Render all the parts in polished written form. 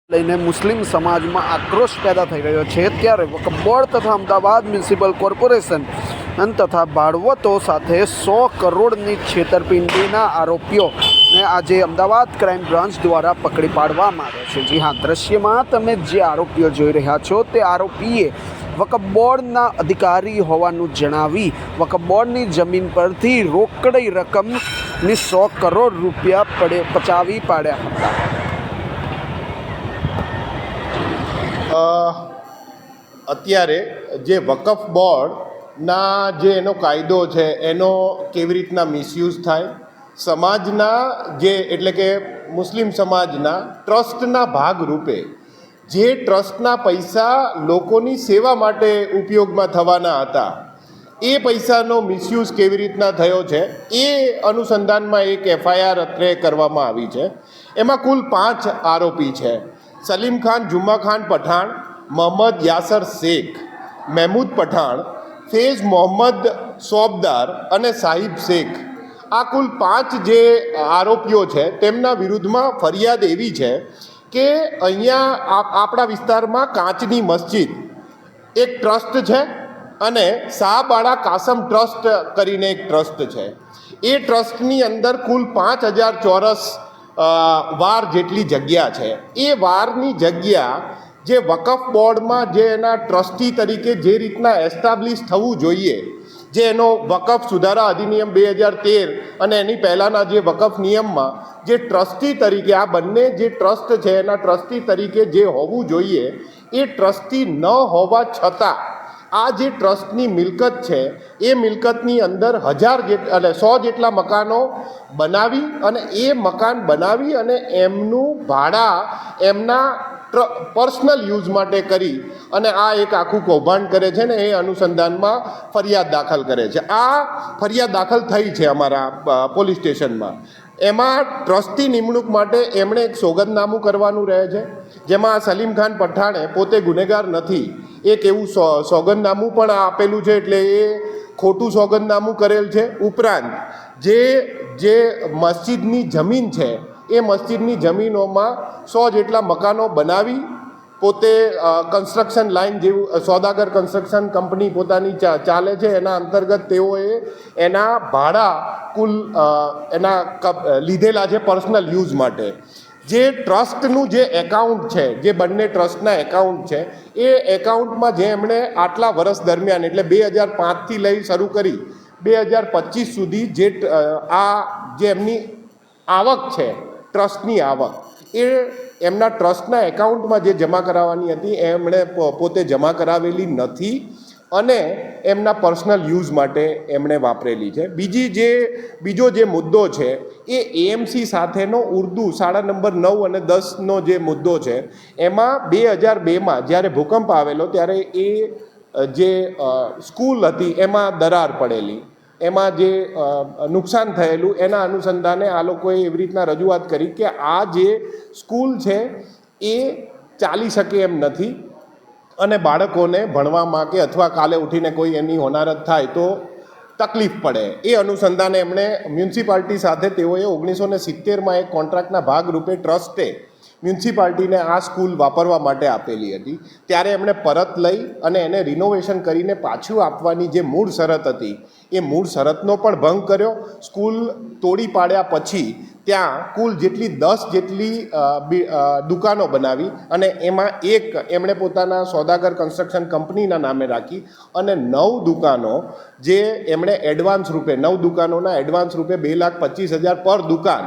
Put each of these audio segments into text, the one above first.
લઈને મુસ્લિમ સમાજમાં આક્રોશ પેદા થઈ રહ્યો છે, ત્યારે વક્ફ બોર્ડ તથા અમદાવાદ મ્યુનિસિપલ કોર્પોરેશન તથા ભાડવતો સાથે 100 કરોડની છેતરપિંડીના આરોપીઓને આજે અમદાવાદ ક્રાઇમ બ્રાન્ચ દ્વારા પકડી પાડવામાં આવ્યા છે। જી હા, દ્રશ્યમાં તમે જે આરોપીઓ જોઈ રહ્યા છો તે આરોપીએ વક્ફ બોર્ડના અધિકારી હોવાનું જણાવી વક્ફ બોર્ડની જમીન પરથી રોકડી રકમની 100 કરોડ રૂપિયા પચાવી પાડ્યા હતા। અત્યારે જે વકફ બોર્ડના જે એનો કાયદો છે એનો કેવી રીતના મિસયુઝ થાય, સમાજના જે એટલે કે મુસ્લિમ સમાજના ટ્રસ્ટના ભાગરૂપે જે ટ્રસ્ટના પૈસા લોકોની સેવા માટે ઉપયોગમાં થવાના હતા એ પૈસાનો મિસયુઝ કેવી રીતના થયો છે એ અનુસંધાનમાં એક FIR અત્રે કરવામાં આવી છે। એમાં કુલ 5 આરોપી છે। સલીમ ખાન, જુમ્મા ખાન પઠાણ, મોહમ્મદ યાસર શેખ, મહેમૂદ પઠાણ, ફેઝ મોહમ્મદ સોબદાર અને સાહિબ શેખ। આ કુલ 5 જે આરોપીઓ છે તેમના વિરુદ્ધમાં ફરિયાદ એવી છે કે અહીંયા આપણા વિસ્તારમાં કાચની મસ્જિદ એક ટ્રસ્ટ છે અને શાહબાળા કાસમ ટ્રસ્ટ કરીને એક ટ્રસ્ટ છે। એ ટ્રસ્ટની અંદર કુલ 5000 ચોરસ વાર જેટલી જગ્યા છે। એ વારની જગ્યા જે વકફ બોર્ડમાં જે એના ટ્રસ્ટી તરીકે જે રીતના એસ્ટાબ્લિશ થવું જોઈએ, જે એનો વકફ સુધારા અધિનિયમ 2013 અને એની પહેલાંના જે વકફ નિયમમાં જે ટ્રસ્ટી તરીકે આ બંને જે ટ્રસ્ટ છે એના ટ્રસ્ટી તરીકે જે હોવું જોઈએ એ ટ્રસ્ટી ન હોવા છતાં આ જે ટ્રસ્ટની મિલકત છે એ મિલકતની અંદર 100 જેટલા મકાનો બનાવી અને એ મકાન બનાવી અને એમનું ભાડા એમના પર્સનલ યુઝ માટે કરી અને આ એક આખું કૌભાંડ કરે છે ને એ અનુસંધાનમાં ફરિયાદ દાખલ કરે છે। આ ફરિયાદ દાખલ થઈ છે અમારા પોલીસ સ્ટેશનમાં। એમાં ટ્રસ્ટી નિમણૂક માટે એમણે એક સોગંદનામું કરવાનું રહે છે, જેમાં સલીમ ખાન પઠાણે પોતે ગુનેગાર નથી એક એવું સોગંદનામું પણ આપેલું છે, એટલે એ ખોટું સોગંદનામું કરેલ છે। ઉપરાંત જે મસ્જિદની જમીન છે એ મસ્જિદની જમીનોમાં 100 જેટલા મકાનો બનાવી પોતે કન્સ્ટ્રક્શન લાઇન જેવું સોદાગર કન્સ્ટ્રક્શન કંપની પોતાની ચાલે છે, એના અંતર્ગત તેઓએ એના ભાડા કુલ એના લીધેલા છે પર્સનલ યુઝ માટે। જે ટ્રસ્ટનું જે એકાઉન્ટ છે, જે બંને ટ્રસ્ટના એકાઉન્ટ છે એ એકાઉન્ટમાં જે એમણે આટલા વર્ષ દરમિયાન એટલે 2005થી લઈ શરૂ કરી 2025 સુધી જે એમની આવક છે ટ્રસ્ટની આવક એ એમના ટ્રસ્ટના એકાઉન્ટમાં જે જમા કરાવવાની હતી એમણે પોતે જમા કરાવેલી નથી અને એમના પર્સનલ યુઝ માટે એમણે વાપરેલી છે। બીજો જે મુદ્દો છે એ AMC સાથેનો ઉર્દુ શાળા નંબર 9 અને 10નો જે મુદ્દો છે એમાં 2002માં જ્યારે ભૂકંપ આવેલો ત્યારે એ જે સ્કૂલ હતી એમાં દરાર પડેલી, એમાં જે નુકસાન થયેલું એના અનુસંધાને આ લોકોએ એવી રીતના રજૂઆત કરી કે આ જે સ્કૂલ છે એ ચાલી શકે એમ નથી અને બાળકોને ભણવામાં કે અથવા કાલે ઉઠીને કોઈ એની હોનારત થાય તો તકલીફ પડે। એ અનુસંધાને એમણે મ્યુનિસિપાલિટી સાથે તેઓએ 1970માં એક કોન્ટ્રાક્ટના ભાગરૂપે ટ્રસ્ટે મ્યુનિસિપાલિટીને આ સ્કૂલ વાપરવા માટે આપેલી હતી, ત્યારે એમણે પરત લઈ અને એને રિનોવેશન કરીને પાછું આપવાની જે મૂળ શરત હતી એ મૂળ શરતનો પણ ભંગ કર્યો। સ્કૂલ તોડી પાડ્યા પછી ત્યાં કુલ જેટલી 10 જેટલી દુકાનો બનાવી અને એમાં એક એમણે પોતાના સોદાગર કન્સ્ટ્રક્શન કંપનીના નામે રાખી અને 9 દુકાનો જે એમણે એડવાન્સ રૂપે 9 દુકાનોના એડવાન્સ રૂપે 2,25,000 પર દુકાન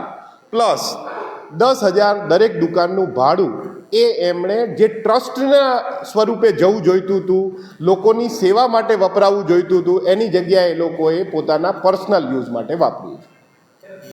પ્લસ 10,000 દરેક દુકાનનું ભાડું એ એમણે જે ટ્રસ્ટના સ્વરૂપે જવું જોઈતું હતું, લોકોની સેવા માટે વપરાવું જોઈતું હતું, એની જગ્યાએ એ લોકોએ પોતાના પર્સનલ યુઝ માટે વાપર્યું છે।